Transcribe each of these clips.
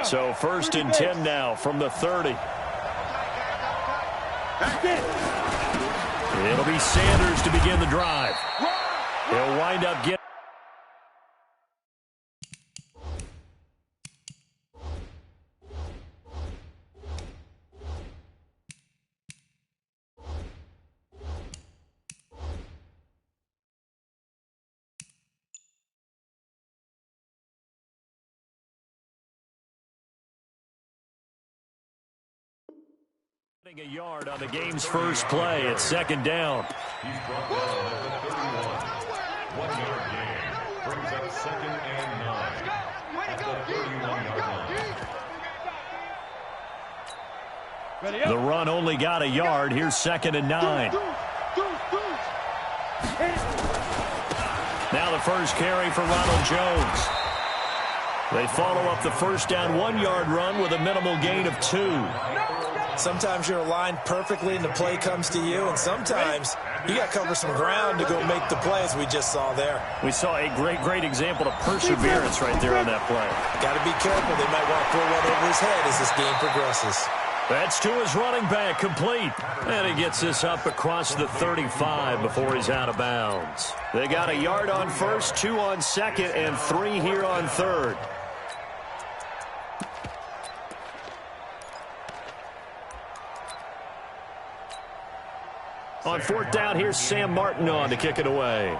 So 1st and 10 now from the 30. It'll be Sanders to begin the drive. He'll wind up getting... a yard on the game's first play. It's 2nd down. He's brought down at the 31. 1-yard gain brings up 2nd and 9 at the 31-yard line. The run only got a yard. Here's 2nd and 9. Now the first carry for Ronald Jones. They follow up the first down 1-yard run with a minimal gain of 2. Sometimes you're aligned perfectly and the play comes to you, and sometimes you got to cover some ground to go make the play, as we just saw there. We saw a great example of perseverance right there on that play. Got to be careful. They might want to throw one over his head as this game progresses. That's to his running back, complete. And he gets this up across the 35 before he's out of bounds. They got a yard on first, 2 on 2nd, and 3 here on 3rd. On 4th down, here's Sam Martin on to kick it away.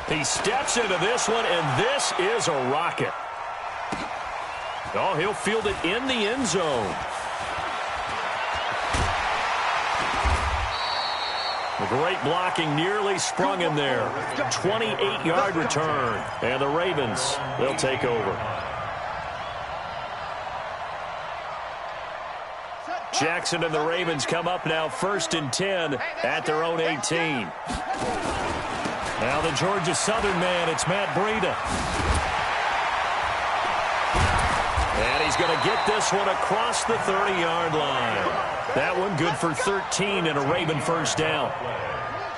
He steps into this one, and this is a rocket. Oh, he'll field it in the end zone. The great blocking nearly sprung him there. 28-yard return. And the Ravens, they'll take over. Jackson and the Ravens come up now 1st and 10 at their own 18. Now the Georgia Southern man, it's Matt Breida. And he's going to get this one across the 30-yard line. That one good for 13 and a Raven first down.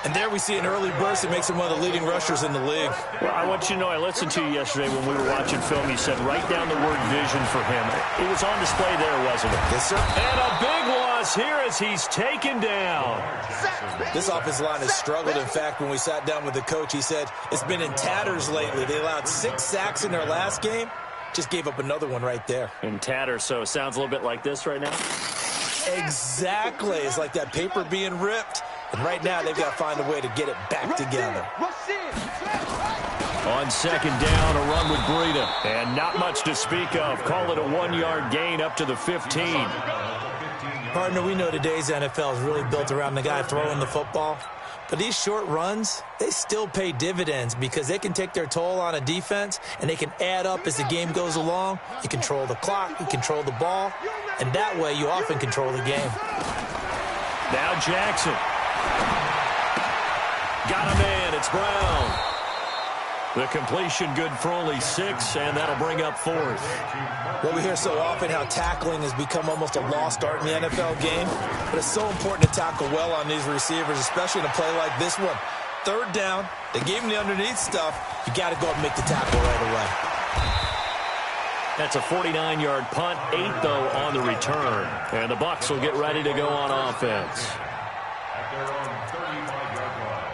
And there we see an early burst that makes him one of the leading rushers in the league. Well, I want you to know, I listened to you yesterday when we were watching film. You said write down the word vision for him. It was on display there, wasn't it? Yes, sir. And a big loss here as he's taken down. This offensive line has struggled. In fact, when we sat down with the coach, he said it's been in tatters lately. They allowed 6 sacks in their last game. Just gave up another one right there. In tatters, so it sounds a little bit like this right now? Exactly. It's like that paper being ripped. And right now, they've got to find a way to get it back together. On 2nd down, a run with Breida. And not much to speak of. Call it a 1-yard gain up to the 15. Partner, we know today's NFL is really built around the guy throwing the football. But these short runs, they still pay dividends because they can take their toll on a defense, and they can add up as the game goes along. You control the clock, you control the ball, and that way you often control the game. Now Jackson. Got a man, it's Brown. The completion good for only 6, and that'll bring up 4th. Well, we hear so often how tackling has become almost a lost art in the NFL game, but it's so important to tackle well on these receivers, especially in a play like this one. 3rd down, they gave him the underneath stuff. You got to go and make the tackle right away. That's a 49-yard punt, 8 though on the return, and the Bucs will get ready to go on offense. At their own 35-yard line.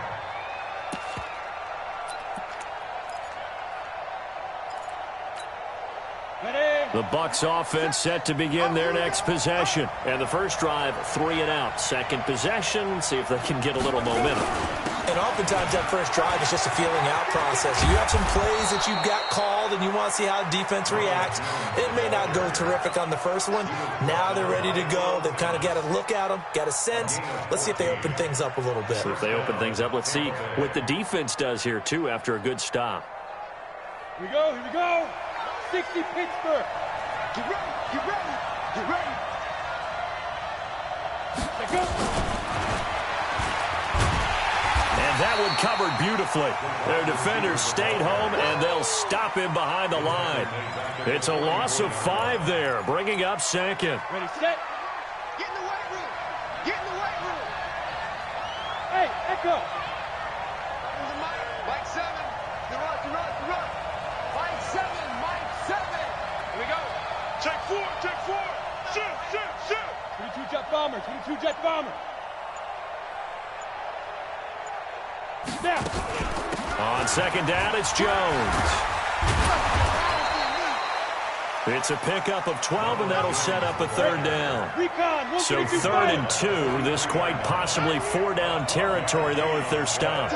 The Bucs offense set to begin their next possession. And the first drive, 3 and out. Second possession, see if they can get a little momentum. And oftentimes that first drive is just a feeling out process. You have some plays that you've got called and you want to see how defense reacts. It may not go terrific on the first one. Now they're ready to go. They've kind of got to look at them, got a sense. Let's see if they open things up a little bit. So if they open things up, let's see what the defense does here, too, after a good stop. Here we go. 60 Pittsburgh. Get ready. Let's go. And that one covered beautifully. Their defenders stayed home, and they'll stop him behind the line. It's a loss of 5 there, bringing up 2nd. Ready, set. Get in the weight room. Hey, Echo. White 7. You're up. White 7. Jet bomber. On second down, it's Jones. It's a pickup of 12, and that'll set up a third down. So 3rd and 2. This quite possibly 4-down territory, though, if they're stopped.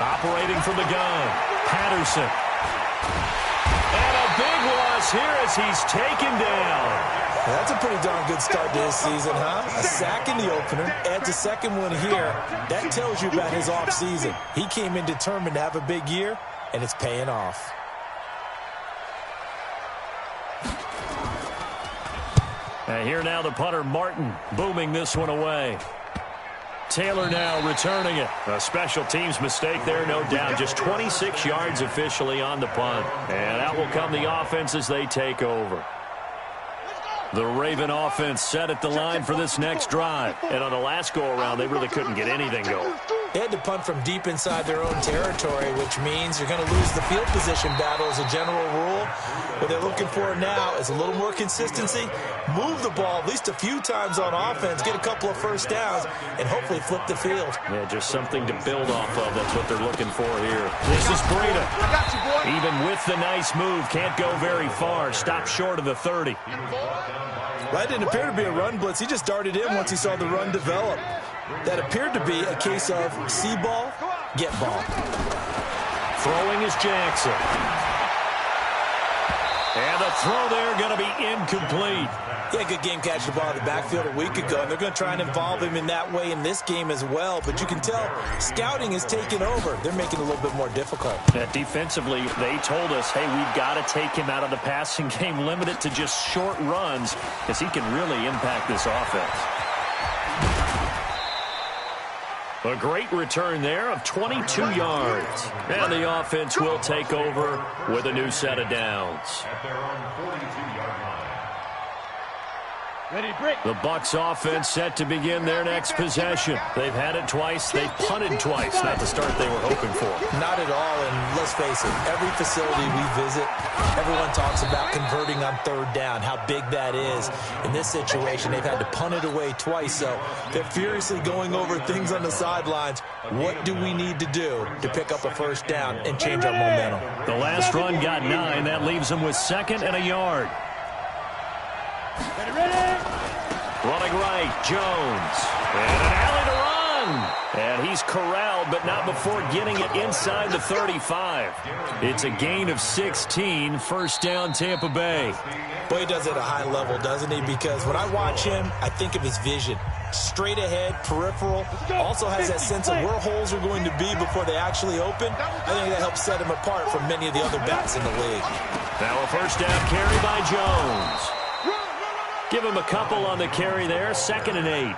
Operating from the gun, Patterson. And a big loss here as he's taken down. That's a pretty darn good start to his season, huh? A sack in the opener, adds a second one here. That tells you about his offseason. He came in determined to have a big year, and it's paying off. And here now the punter, Martin, booming this one away. Taylor now returning it. A special teams mistake there, no doubt. Just 26 yards officially on the punt. And out will come the offense as they take over. The Raven offense set at the line for this next drive. And on the last go-around, they really couldn't get anything going. They had to punt from deep inside their own territory, which means you're going to lose the field position battle as a general rule. What they're looking for now is a little more consistency, move the ball at least a few times on offense, get a couple of first downs, and hopefully flip the field. Yeah, just something to build off of. That's what they're looking for here. This is Breida. Even with the nice move, can't go very far. Stopped short of the 30. Well, that didn't appear to be a run blitz. He just darted in once he saw the run develop. That appeared to be a case of see ball, get ball. Throwing is Jackson. And the throw there going to be incomplete. He had a good game catching the ball in the backfield a week ago, and they're going to try and involve him in that way in this game as well. But you can tell scouting is taking over. They're making it a little bit more difficult. Defensively, they told us, hey, we've got to take him out of the passing game, limit it to just short runs, because he can really impact this offense. A great return there of 22 yards. And the offense will take over with a new set of downs. At their own 42-yard line. The Bucs offense set to begin their next possession. They've had it twice. They've punted twice. Not the start they were hoping for. Not at all, and let's face it, every facility we visit, everyone talks about converting on third down, how big that is. In this situation, they've had to punt it away twice, so they're furiously going over things on the sidelines. What do we need to do to pick up a first down and change our momentum? The last run got 9. That leaves them with 2nd and a yard. Running right, Jones. And an alley to run. And he's corralled, but not before getting it inside the 35. It's a gain of 16, first down Tampa Bay. Boy, he does it at a high level, doesn't he? Because when I watch him, I think of his vision. Straight ahead, peripheral. Also has that sense of where holes are going to be before they actually open. I think that helps set him apart from many of the other backs in the league. Now a first down carry by Jones. Give him a couple on the carry there, 2nd and 8.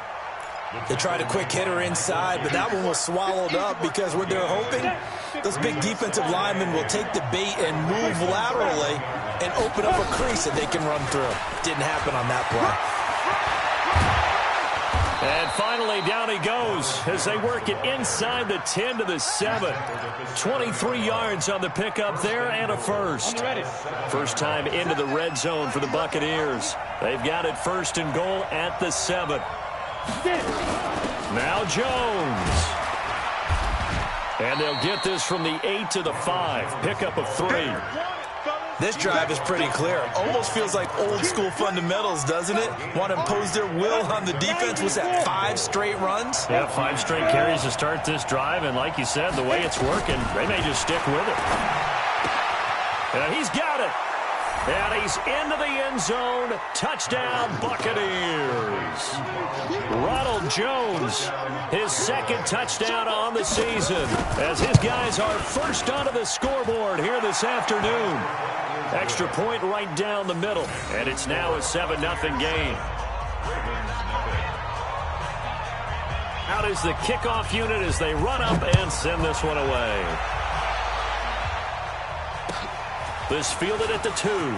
They tried a quick hitter inside, but that one was swallowed up because what they're hoping, those big defensive linemen will take the bait and move laterally and open up a crease that they can run through. Didn't happen on that play. And finally, down he goes as they work it inside the 10 to the 7. 23 yards on the pickup there and a first. First time into the red zone for the Buccaneers. They've got it 1st and goal at the 7. Now Jones. And they'll get this from the 8 to the 5. Pickup of 3. This drive is pretty clear. Almost feels like old school fundamentals, doesn't it? Want to impose their will on the defense. Was that 5 straight runs? Yeah, 5 straight carries to start this drive. And like you said, the way it's working, they may just stick with it. And he's got it. And he's into the end zone. Touchdown, Buccaneers. Ronald Jones, his 2nd touchdown on the season, as his guys are first onto the scoreboard here this afternoon. Extra point right down the middle, and it's now a 7-0 game. Out is the kickoff unit as they run up and send this one away. This fielded at the 2. You ain't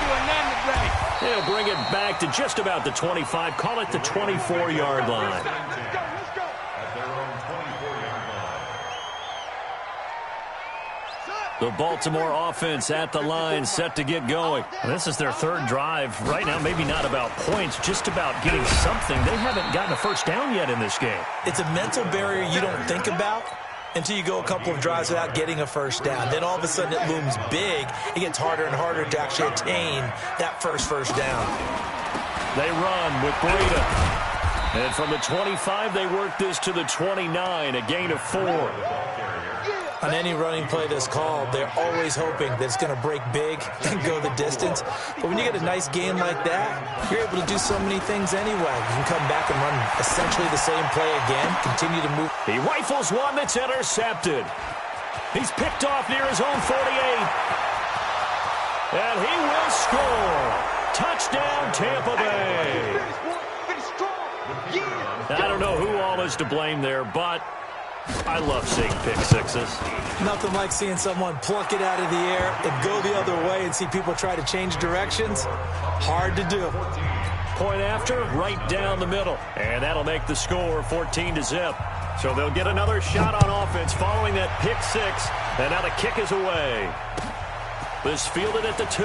doing nothing today. They'll bring it back to just about the 25. Call it the 24-yard line. At their own 24-yard line. The Baltimore offense at the line, set to get going. This is their third drive. Right now, maybe not about points, just about getting something. They haven't gotten a first down yet in this game. It's a mental barrier you don't think about until you go a couple of drives without getting a first down. Then all of a sudden it looms big. It gets harder and harder to actually attain that first down. They run with Breida. And from the 25, they work this to the 29, a gain of 4. On any running play that's called, they're always hoping that it's going to break big and go the distance. But when you get a nice game like that, you're able to do so many things anyway. You can come back and run essentially the same play again, continue to move. He rifles one that's intercepted. He's picked off near his own 48. And he will score. Touchdown, Tampa Bay. I don't know who all is to blame there, but I love seeing pick sixes. Nothing like seeing someone pluck it out of the air and go the other way and see people try to change directions. Hard to do. Point after, right down the middle. And that'll make the score 14-0. So they'll get another shot on offense following that pick six. And now the kick is away. This fielded at the 2.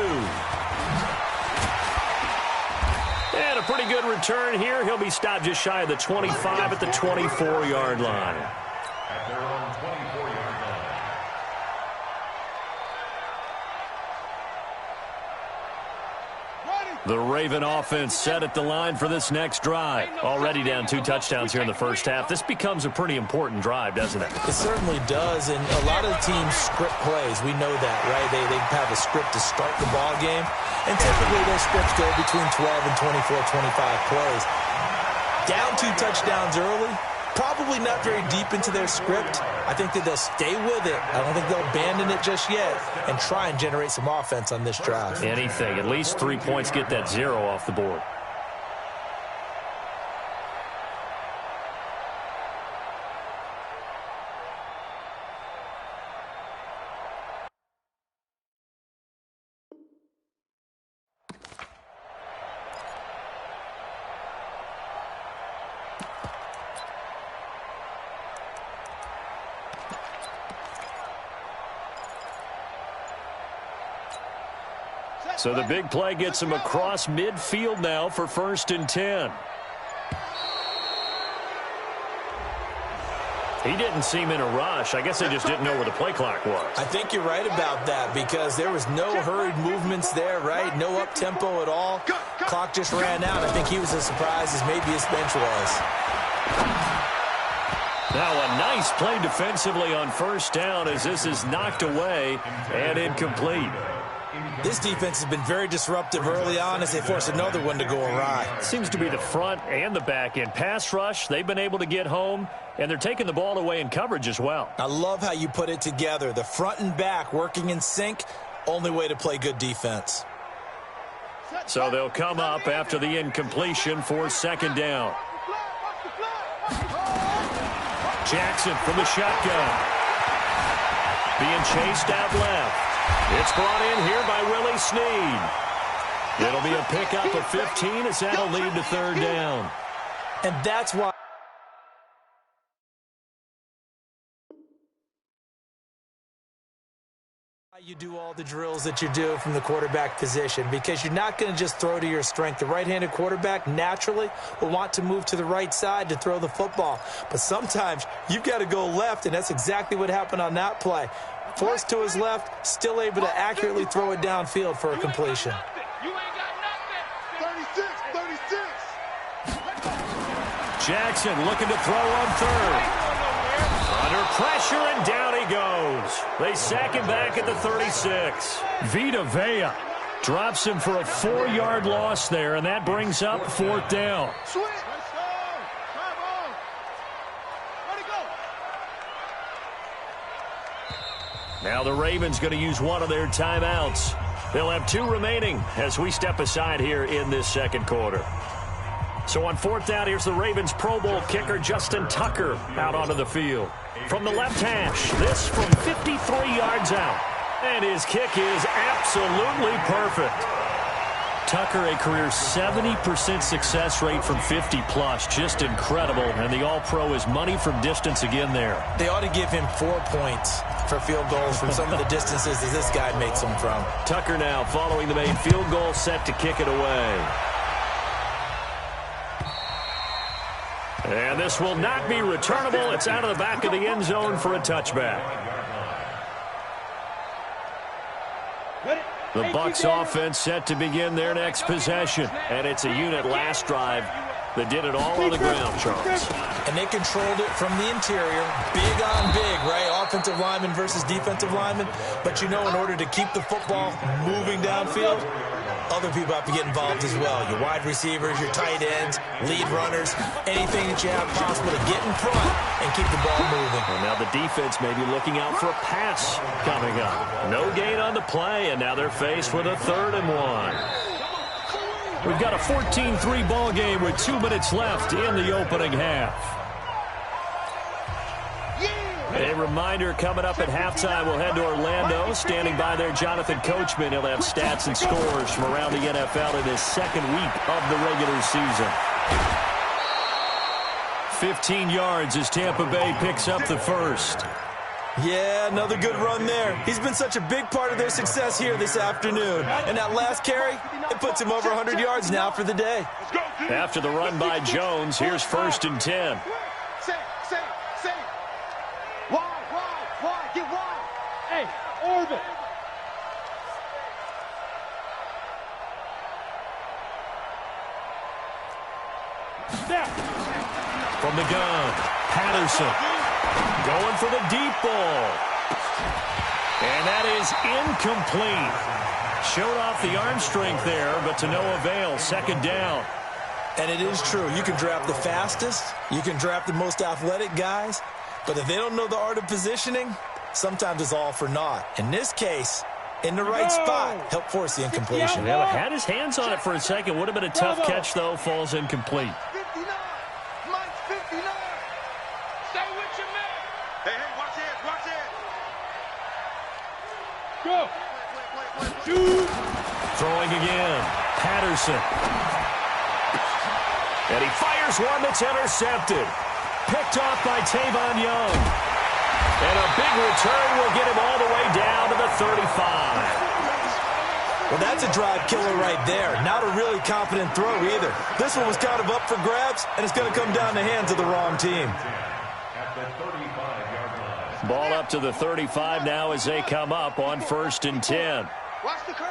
And a pretty good return here. He'll be stopped just shy of the 25 at the 24-yard line. At their own 24-yard line. The Raven offense set at the line for this next drive. Already down 2 touchdowns here in the first half. This becomes a pretty important drive, doesn't it? It certainly does, and a lot of the teams script plays. We know that, right? They have a script to start the ball game, and typically those scripts go between 12 and 24, 25 plays. Down 2 touchdowns early, probably not very deep into their script. I think that they'll stay with it. I don't think they'll abandon it just yet and try and generate some offense on this drive. Anything. At least 3 points, get that 0 off the board. So the big play gets him across midfield now for 1st and 10. He didn't seem in a rush. I guess they just didn't know where the play clock was. I think you're right about that because there was no hurried movements there, right? No up-tempo at all. Clock just ran out. I think he was as surprised as maybe his bench was. Now a nice play defensively on 1st down as this is knocked away and incomplete. This defense has been very disruptive early on as they force another one to go awry. Seems to be the front and the back end. Pass rush, they've been able to get home, and they're taking the ball away in coverage as well. I love how you put it together. The front and back working in sync, only way to play good defense. So they'll come up after the incompletion for 2nd down. Jackson from the shotgun. Being chased out left. It's brought in here by Willie Snead. It'll be a pickup of 15 as that'll lead to 3rd down. And that's why you do all the drills that you do from the quarterback position, because you're not going to just throw to your strength. The right-handed quarterback naturally will want to move to the right side to throw the football. But sometimes you've got to go left, and that's exactly what happened on that play. Forced to his left, still able to accurately throw it downfield for a completion. You ain't got nothing. 36. Jackson looking to throw on 3rd. Under pressure, and down he goes. They sack him back at the 36. Vita Vea drops him for a 4-yard loss there, and that brings up 4th down. Now the Ravens going to use one of their timeouts. They'll have 2 remaining as we step aside here in this 2nd quarter. So on 4th down, here's the Ravens Pro Bowl kicker Justin Tucker out onto the field. From the left hash, this from 53 yards out. And his kick is absolutely perfect. Tucker, a career 70% success rate from 50-plus. Just incredible. And the All-Pro is money from distance again there. They ought to give him 4 points for field goals from some of the distances that this guy makes them from. Tucker now following the made field goal, set to kick it away. And this will not be returnable. It's out of the back of the end zone for a touchback. The Bucs offense set to begin their next possession. And it's a unit last drive that did it all on the ground, Charles. And they controlled it from the interior. Big on big, right? Offensive lineman versus defensive lineman. But you know, in order to keep the football moving downfield, other people have to get involved as well. Your wide receivers, your tight ends, lead runners, anything that you have possible to get in front and keep the ball moving. Well, now the defense may be looking out for a pass coming up. No gain on the play, and now they're faced with a 3rd and 1. We've got a 14-3 ball game with 2 minutes left in the opening half. A reminder, coming up at halftime, we'll head to Orlando. Standing by there, Jonathan Coachman. He'll have stats and scores from around the NFL in his 2nd week of the regular season. 15 yards as Tampa Bay picks up the first. Yeah, another good run there. He's been such a big part of their success here this afternoon. And that last carry, it puts him over 100 yards now for the day. After the run by Jones, here's 1st and 10. Wide, get wide. Hey, orbit. Snap. From the gun, Patterson going for the deep ball. And that is incomplete. Showed off the arm strength there, but to no avail. 2nd down. And it is true. You can draft the fastest. You can draft the most athletic guys. But if they don't know the art of positioning, sometimes it's all for naught. In this case, in the right spot, help force the incompletion. Yeah, had his hands on it for a second. Would have been a tough catch, though. Falls incomplete. 59. Mike's 59. Stay with your man. Hey, watch it, watch it. Go. Shoot. Throwing again. Patterson. And he fires one that's intercepted. Picked off by Tavon Young. And a big return will get him all the way down to the 35. Well, that's a drive killer right there. Not a really confident throw either. This one was kind of up for grabs, and it's going to come down the hands of the wrong team. Ball up to the 35 now as they come up on 1st and 10. Watch the curve.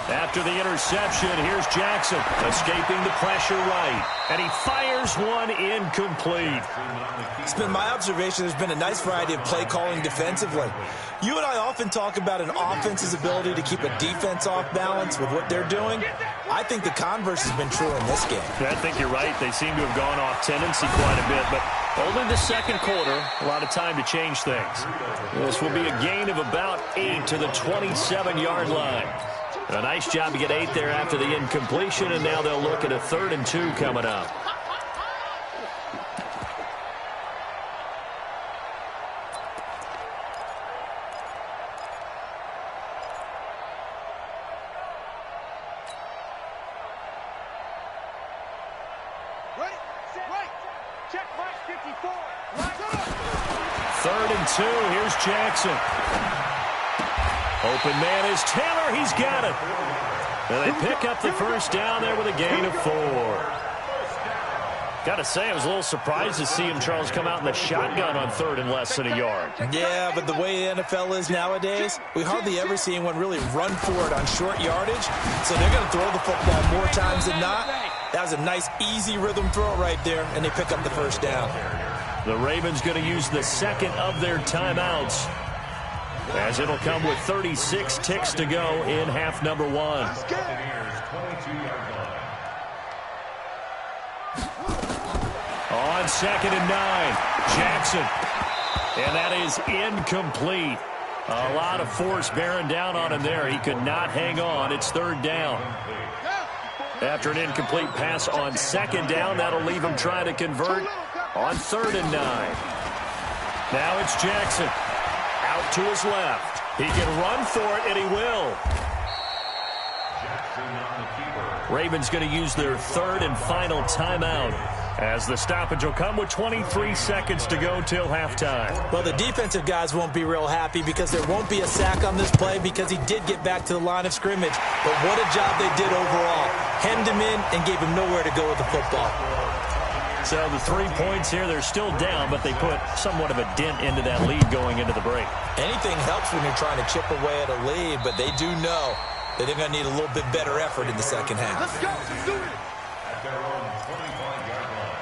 After the interception, here's Jackson escaping the pressure right. And he fires one incomplete. It's been my observation there's been a nice variety of play calling defensively. You and I often talk about an offense's ability to keep a defense off balance with what they're doing. I think the converse has been true in this game. I think you're right. They seem to have gone off tendency quite a bit, but only the 2nd quarter, a lot of time to change things. This will be a gain of about 8 to the 27-yard line. A nice job to get 8 there after the incompletion, and now they'll look at a 3rd and 2 coming up. Ready, set, right. Check Mike 54. 3rd and 2, here's Jackson. Open man is Taylor. He's got it. And they pick up the first down there with a gain of 4. Got to say, I was a little surprised to see him, Charles, come out in the shotgun on 3rd and less than a yard. Yeah, but the way the NFL is nowadays, we hardly ever see anyone really run for it on short yardage. So they're going to throw the football more times than not. That was a nice, easy rhythm throw right there, and they pick up the first down. The Ravens going to use the 2nd of their timeouts, as it'll come with 36 ticks to go in half number 1. On 2nd and 9, Jackson. And that is incomplete. A lot of force bearing down on him there. He could not hang on. It's 3rd down. After an incomplete pass on 2nd down, that'll leave him trying to convert on 3rd and 9. Now it's Jackson. Out to his left. He can run for it, and he will. Ravens going to use their third and final timeout, as the stoppage will come with 23 seconds to go till halftime. Well, the defensive guys won't be real happy because there won't be a sack on this play because he did get back to the line of scrimmage. But what a job they did overall. Hemmed him in and gave him nowhere to go with the football. So the 3 points here, they're still down, but they put somewhat of a dent into that lead going into the break. Anything helps when you're trying to chip away at a lead, but they do know that they're going to need a little bit better effort in the second half. Let's go. Let's do it. At their own 25-yard line.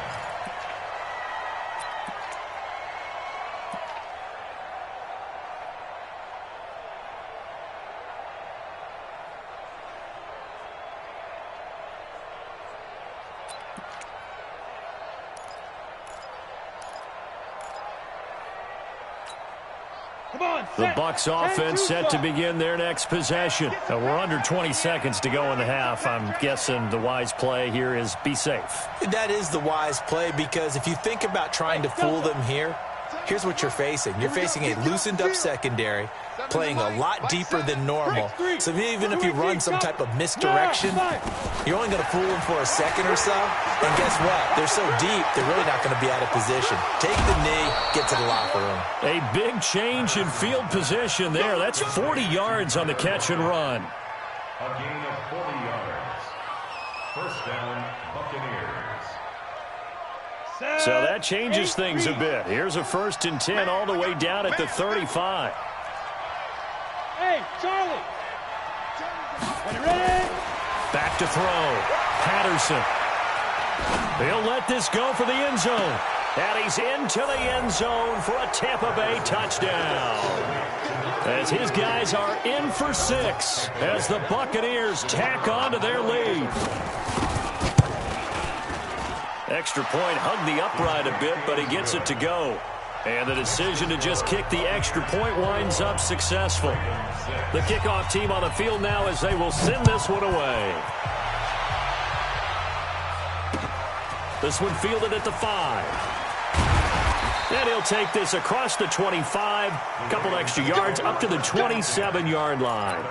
The Bucs offense set to begin their next possession. We're under 20 seconds to go in the half. I'm guessing the wise play here is be safe. That is the wise play because if you think about trying to fool them here, here's what you're facing. You're facing a loosened up secondary, playing a lot deeper than normal. So even if you run some type of misdirection, you're only going to fool them for a second or so. And guess what? They're so deep, they're really not going to be out of position. Take the knee, get to the locker room. A big change in field position there. That's 40 yards on the catch and run. A gain of 40 yards. First down, Buccaneers. So that changes things a bit. Here's a 1st and 10 all the way down at the 35. Hey, Charlie. Ready? Back to throw. Patterson. He'll let this go for the end zone. And he's into the end zone for a Tampa Bay touchdown. As his guys are in for 6 as the Buccaneers tack on to their lead. Extra point hugged the upright a bit, but he gets it to go. And the decision to just kick the extra point winds up successful. The kickoff team on the field now as they will send this one away. This one fielded at the 5. And he'll take this across the 25. A couple extra yards up to the 27-yard line.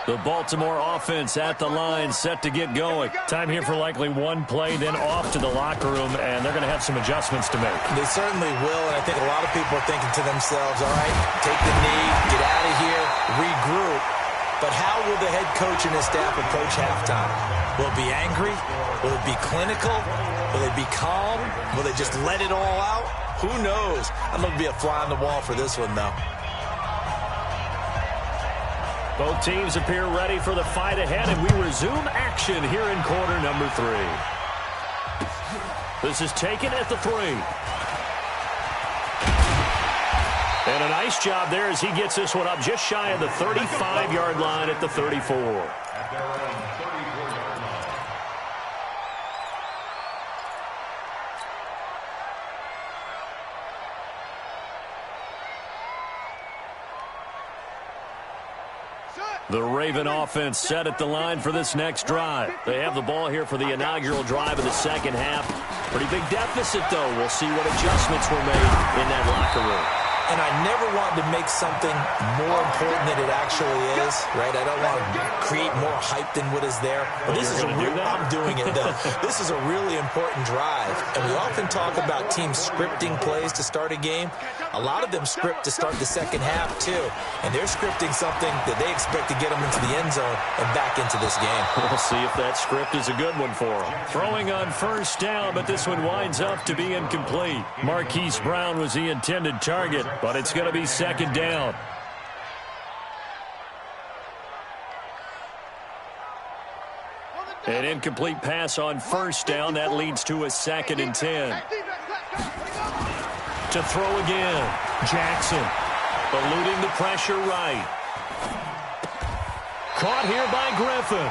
The Baltimore offense at the line, set to get going. Time here for likely one play, then off to the locker room, and they're going to have some adjustments to make. They certainly will, and I think a lot of people are thinking to themselves, all right, take the knee, get out of here, regroup. But how will the head coach and his staff approach halftime? Will it be angry? Will it be clinical? Will they be calm? Will they just let it all out? Who knows? I'm going to be a fly on the wall for this one, though. Both teams appear ready for the fight ahead, and we resume action here in quarter number 3. This is taken at the 3. And a nice job there as he gets this one up just shy of the 35-yard line at the 34. At their own 34-yard line. The Raven offense set at the line for this next drive. They have the ball here for the inaugural drive of the second half. Pretty big deficit, though. We'll see what adjustments were made in that locker room. And I never want to make something more important than it actually is, right? I don't want to create more hype than what is there. But this is I'm doing it, though. This is a really important drive. And we often talk about teams scripting plays to start a game. A lot of them script to start the second half, too. And they're scripting something that they expect to get them into the end zone and back into this game. We'll see if that script is a good one for them. Throwing on first down, but this one winds up to be incomplete. Marquise Brown was the intended target, but it's going to be second down. An incomplete pass on first down. That leads to a 2nd and 10. To throw again. Jackson eluding the pressure right. Caught here by Griffin.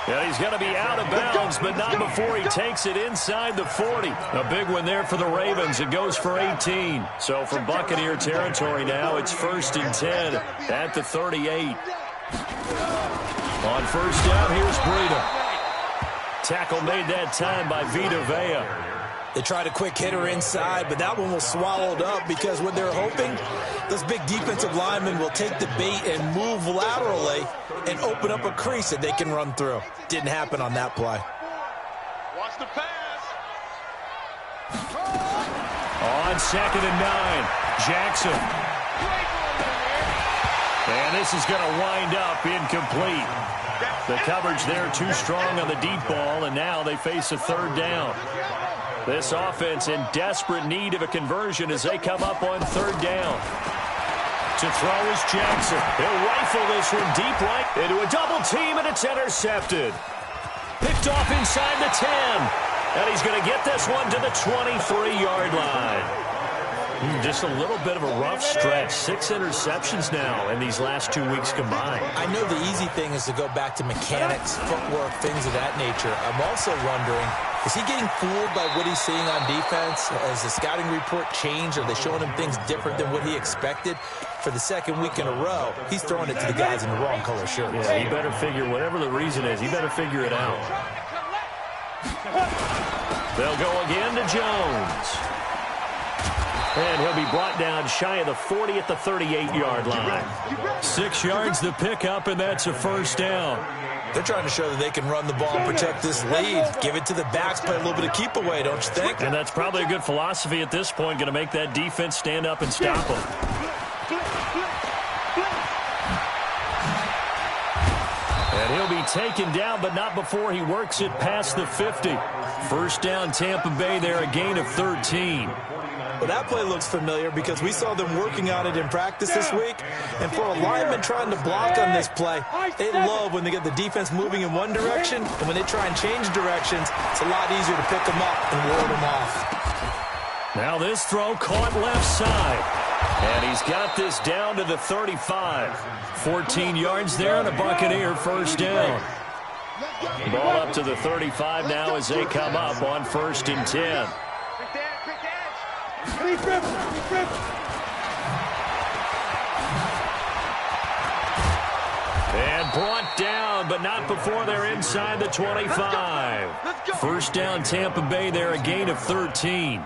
Yeah, he's going to be out of bounds, but not before he takes it inside the 40. A big one there for the Ravens. It goes for 18. So from Buccaneer territory now, it's 1st and 10 at the 38. On first down, here's Breida. Tackle made that time by Vita Vea. They tried a quick hitter inside, but that one was swallowed up because what they're hoping, those big defensive linemen will take the bait and move laterally and open up a crease that they can run through. Didn't happen on that play. Watch the pass. On 2nd and 9, Jackson. And this is going to wind up incomplete. The coverage there too strong on the deep ball, and now they face a 3rd down. This offense in desperate need of a conversion as they come up on 3rd down. To throw is Jackson. He'll rifle this one deep right into a double team, and it's intercepted. Picked off inside the 10. And he's going to get this one to the 23-yard line. Just a little bit of a rough stretch. 6 interceptions now in these last 2 weeks combined. I know the easy thing is to go back to mechanics, footwork, things of that nature. I'm also wondering, is he getting fooled by what he's seeing on defense? Has the scouting report changed? Are they showing him things different than what he expected? For the 2nd week in a row, he's throwing it to the guys in the wrong color shirts. Yeah, he better figure, whatever the reason is, he better figure it out. They'll go again to Jones. And he'll be brought down shy of the 40 at the 38-yard line. 6 yards the pickup, and that's a 1st down. They're trying to show that they can run the ball and protect this lead. Give it to the backs, play a little bit of keep away, don't you think? And that's probably a good philosophy at this point, going to make that defense stand up and stop them. And he'll be taken down, but not before he works it past the 50. 1st down, Tampa Bay there, a gain of 13. Well, that play looks familiar because we saw them working on it in practice this week. And for a lineman trying to block on this play, they love when they get the defense moving in one direction. And when they try and change directions, it's a lot easier to pick them up and ward them off. Now this throw caught left side. And he's got this down to the 35. 14 yards there and a Buccaneer 1st down. Ball up to the 35 now as they come up on 1st and 10. And brought down, but not before they're inside the 25. 1st down, Tampa Bay there, a gain of 13.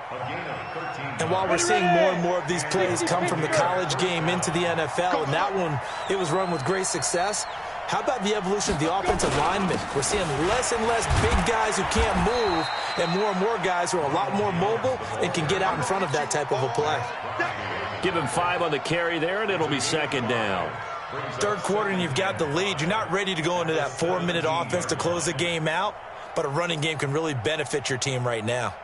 And while we're seeing more and more of these plays come from the college game into the NFL, and that one, it was run with great success, how about the evolution of the offensive linemen? We're seeing less and less big guys who can't move and more guys who are a lot more mobile and can get out in front of that type of a play. Give him 5 on the carry there, and it'll be 2nd down. 3rd quarter, and you've got the lead. You're not ready to go into that 4-minute offense to close the game out, but a running game can really benefit your team right now.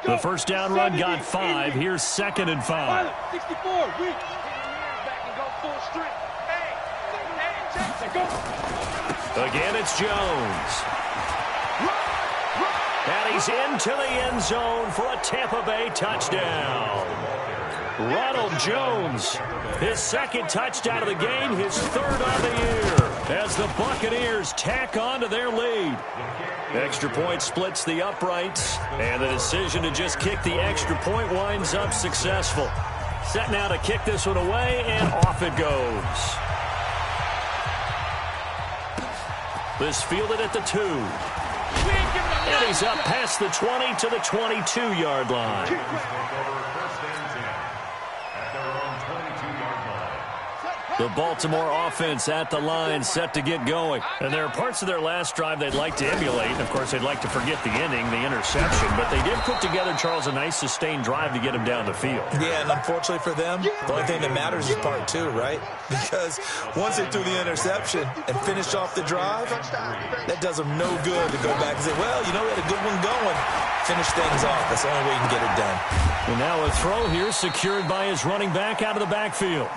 The 1st down run got 5. Here's 2nd and 5. 64, weak. Back and go full strength. Hey, Jackson, go. Again, it's Jones. And he's into the end zone for a Tampa Bay touchdown. Ronald Jones, his 2nd touchdown of the game, his 3rd on the year, as the Buccaneers tack on to their lead. Extra point splits the uprights, and the decision to just kick the extra point winds up successful. Set now to kick this one away, and off it goes. This fielded at the 2. And he's up past the 20 to the 22-yard line. The Baltimore offense at the line, set to get going. And there are parts of their last drive they'd like to emulate. And, of course, they'd like to forget the ending, the interception. But they did put together, Charles, a nice sustained drive to get him down the field. Yeah, and unfortunately for them, the only thing that matters is part 2, right? Because once they threw the interception and finished off the drive, that does them no good to go back and say, well, you know, we had a good one going. Finish things off. That's the only way you can get it done. And now a throw here secured by his running back out of the backfield.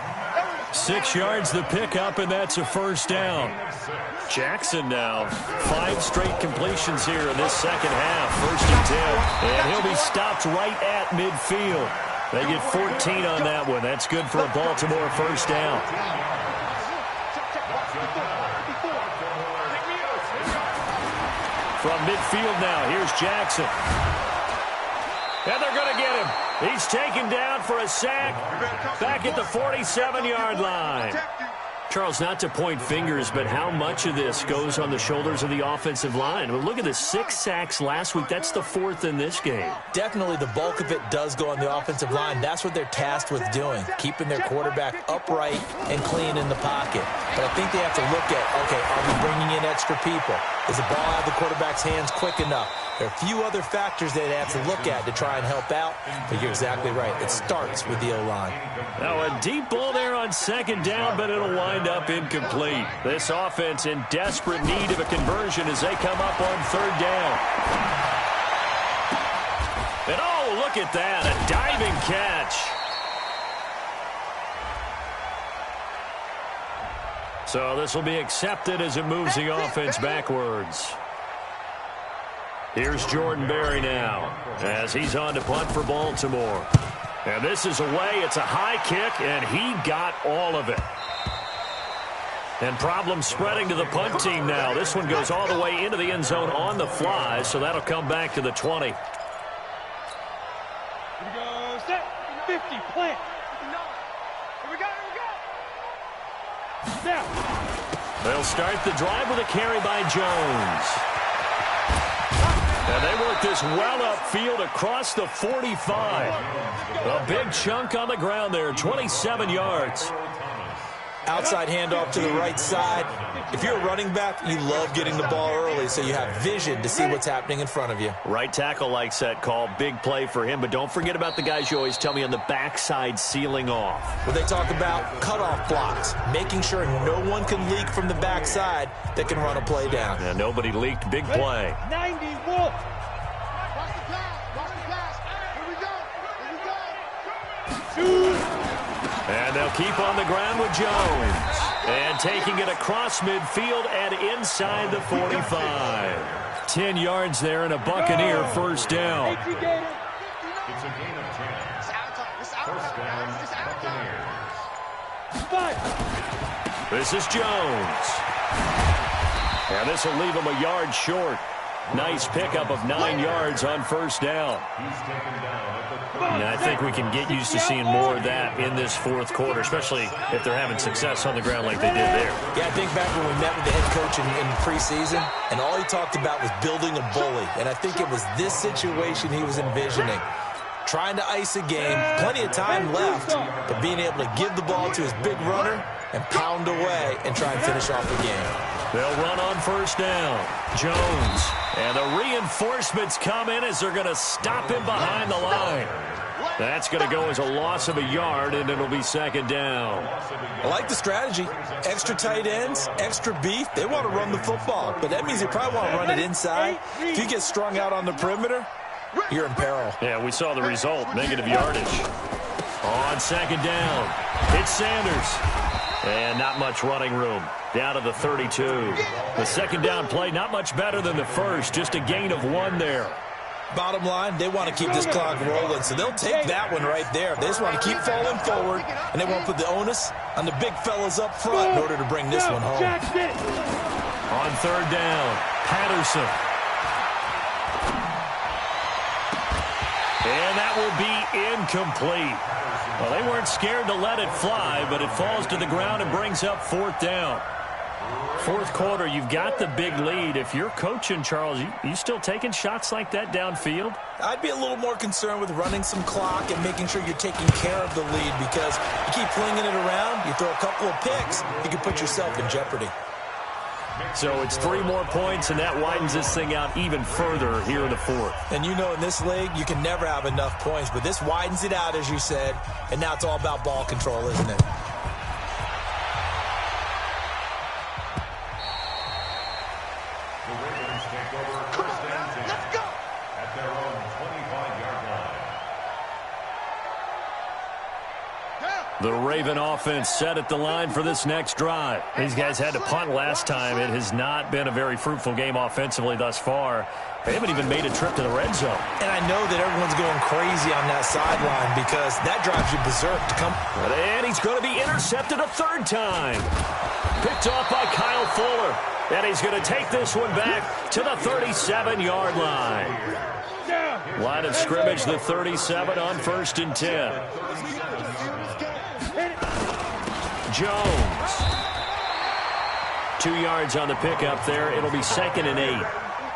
6 yards the pickup, and that's a 1st down. Jackson now, 5 straight completions here in this 2nd half. 1st and 10. And he'll be stopped right at midfield. They get 14 on that one. That's good for a Baltimore 1st down. From midfield now, here's Jackson. And they're going to get him. He's taken down for a sack back at the 47-yard line. Charles, not to point fingers, but how much of this goes on the shoulders of the offensive line? Well, look at the 6 sacks last week. That's the 4th in this game. Definitely the bulk of it does go on the offensive line. That's what they're tasked with doing, keeping their quarterback upright and clean in the pocket. But I think they have to look at, okay, are we bringing in extra people? Is the ball out of the quarterback's hands quick enough? There are a few other factors they'd have to look at to try and help out, but you're exactly right. It starts with the O-line. Now a deep ball there on 2nd down, but it'll wind up incomplete. This offense in desperate need of a conversion as they come up on 3rd down. And oh, look at that, a diving catch. So this will be accepted as it moves the offense backwards. Here's Jordan Berry now as he's on to punt for Baltimore. And this is away. It's a high kick, and he got all of it. And problems spreading to the punt team now. This one goes all the way into the end zone on the fly, so that'll come back to the 20. Here we go, set, 50, plant. Here we go, Now. They'll start the drive with a carry by Jones. And they work this well upfield across the 45. A big chunk on the ground there, 27 yards. Outside handoff to the right side. If you're a running back, you love getting the ball early so you have vision to see what's happening in front of you. Right tackle likes that call. Big play for him. But don't forget about the guys you always tell me on the backside sealing off. Well, they talk about cutoff blocks, making sure no one can leak from the backside that can run a play down. Yeah, nobody leaked. Big play. 90, Wolf. Watch the pass. Here we go. And they'll keep on the ground with Jones. And taking it across midfield and inside the 45. 10 yards there and a Buccaneer first down. It's a gain of 10. First down, Buccaneers. This is Jones. And this will leave him a yard short. Nice pickup of 9 yards on first down. He's taken down at the 30. And I think we can get used to seeing more of that in this 4th quarter, especially if they're having success on the ground like they did there. Yeah, I think back when we met with the head coach in preseason, and all he talked about was building a bully. And I think it was this situation he was envisioning. Trying to ice a game, plenty of time left, but being able to give the ball to his big runner and pound away and try and finish off the game. They'll run on first down. Jones. And the reinforcements come in as they're going to stop him behind the line. That's going to go as a loss of a yard, and it'll be 2nd down. I like the strategy. Extra tight ends, extra beef. They want to run the football, but that means they probably want to run it inside. If you get strung out on the perimeter, you're in peril. Yeah, we saw the result, negative yardage. On 2nd down, it's Sanders. And not much running room. Down to the 32. The 2nd down play, not much better than the first. Just a gain of 1 there. Bottom line, they want to keep this clock rolling, so they'll take that one right there. They just want to keep falling forward, and they won't put the onus on the big fellas up front in order to bring this one home. On 3rd down, Patterson. And that will be incomplete. Well, they weren't scared to let it fly, but it falls to the ground and brings up 4th down. 4th quarter, you've got the big lead. If you're coaching, Charles, you still taking shots like that downfield? I'd be a little more concerned with running some clock and making sure you're taking care of the lead, because you keep flinging it around, you throw a couple of picks, you can put yourself in jeopardy. So it's 3 more points, and that widens this thing out even further here in the 4th. And you know in this league, you can never have enough points, but this widens it out, as you said, and now it's all about ball control, isn't it? The Ravens take over first and 10. Let's go. At their own 25-yard line. The Raven offense set at the line for this next drive. These guys had to punt last time. It has not been a very fruitful game offensively thus far. They haven't even made a trip to the red zone. And I know that everyone's going crazy on that sideline because that drives you berserk to come. And he's going to be intercepted a 3rd time. Picked off by Kyle Fuller. And he's going to take this one back to the 37-yard line. Line of scrimmage, the 37 on 1st and 10. Jones. 2 yards on the pickup there. It'll be 2nd and 8.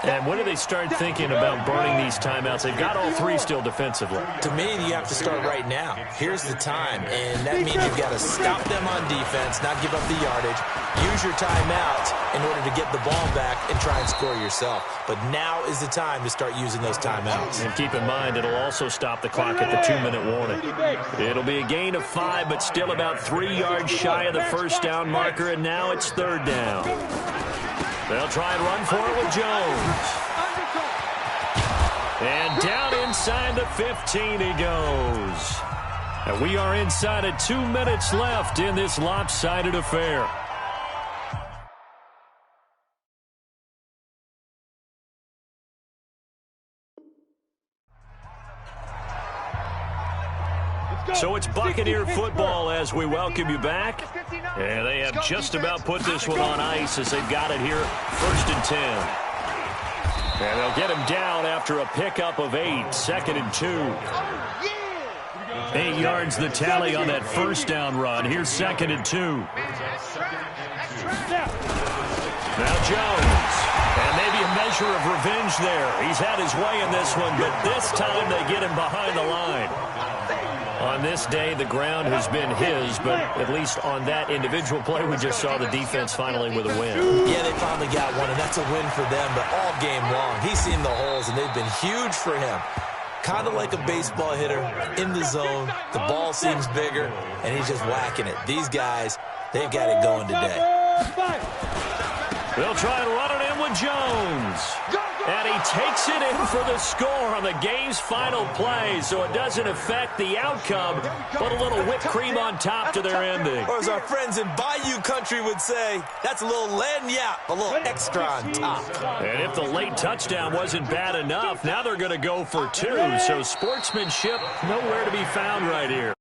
And when do they start thinking about burning these timeouts? They've got all 3 still defensively. To me, you have to start right now. Here's the time, and that means you've got to stop them on defense, not give up the yardage, use your timeouts in order to get the ball back and try and score yourself. But now is the time to start using those timeouts. And keep in mind, it'll also stop the clock at the 2-minute warning. It'll be a gain of 5, but still about 3 yards shy of the first down marker, and now it's 3rd down. They'll try and run for it with Jones. And down inside the 15 he goes. And we are inside of 2 minutes left in this lopsided affair. So it's Buccaneer football as we welcome you back. And they have just about put this one on ice as they've got it here, 1st and 10. And they'll get him down after a pickup of 8, 2nd and 2. 8 yards the tally on that first down run. Here's 2nd and 2. Now Jones. And maybe a measure of revenge there. He's had his way in this one, but this time they get him behind the line. On this day, the ground has been his, but at least on that individual play, we just saw the defense finally with a win. Yeah, they finally got one, and that's a win for them, but all game long, he's seen the holes, and they've been huge for him. Kind of like a baseball hitter in the zone. The ball seems bigger, and he's just whacking it. These guys, they've got it going today. They'll try and run it in with Jones. And he takes it in for the score on the game's final play, so it doesn't affect the outcome, but a little whipped cream on top to their ending. Or as our friends in Bayou Country would say, that's a little lagniappe, a little extra on top. And if the late touchdown wasn't bad enough, now they're going to go for 2, so sportsmanship nowhere to be found right here.